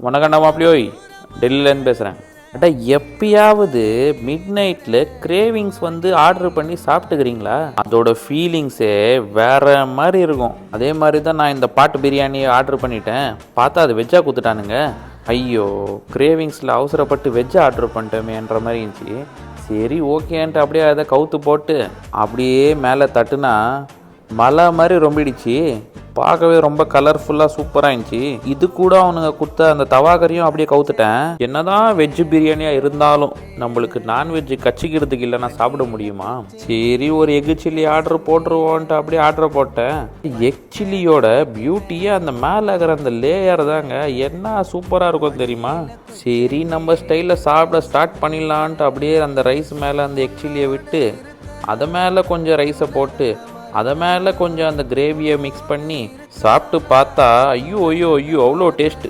உனக்கண்டா மாப்பிளியோய், டெல்லியிலேருந்து பேசுகிறேன். அட்டா எப்பயாவது மிட் நைட்டில் கிரேவிங்ஸ் வந்து ஆர்டர் பண்ணி சாப்பிட்டுக்கிறீங்களா? அதோட ஃபீலிங்ஸே வேற மாதிரி இருக்கும். அதே மாதிரி தான் நான் இந்த பாட்டு பிரியாணியை ஆர்டர் பண்ணிட்டேன். பார்த்தா அது வெஜ்ஜாக கொடுத்துட்டானுங்க. ஐயோ, கிரேவிங்ஸில் அவசரப்பட்டு வெஜ்ஜை ஆர்டர் பண்ணிட்டோமேன்ற மாதிரி இருந்துச்சு. சரி ஓகேன்ட்டு அப்படியே அதை கவுத்து போட்டு அப்படியே மேலே தட்டுனா மலை மாதிரி ரொம்பிடுச்சு. பார்க்கவே ரொம்ப கலர்ஃபுல்லாக சூப்பராக இருந்துச்சு. இது கூட அவனுங்க கொடுத்த அந்த தவாகரையும் அப்படியே கவுத்துட்டேன். என்னதான் வெஜ்ஜு பிரியாணியாக இருந்தாலும் நம்மளுக்கு நான்வெஜ்ஜு கச்சிக்கிறதுக்கு இல்லைன்னா சாப்பிட முடியுமா? சரி ஒரு எக்கு சில்லி ஆர்டர் போட்டுருவோன்ட்டு அப்படியே ஆர்டர் போட்டேன். எக் சில்லியோட பியூட்டியே அந்த மேலே இருக்கிற அந்த லேயர் தாங்க. என்ன சூப்பராக இருக்கும் தெரியுமா? சரி நம்ம ஸ்டைலில் சாப்பிட ஸ்டார்ட் பண்ணிடலான்ட்டு அப்படியே அந்த ரைஸ் மேலே அந்த எக் சில்லியை விட்டு அதை மேலே கொஞ்சம் ரைஸை போட்டு அதை மேலே கொஞ்சம் அந்த கிரேவியை மிக்ஸ் பண்ணி சாப்பிட்டு பார்த்தா ஐயோ ஐயோ ஐயோ அவ்வளோ டேஸ்ட்டு.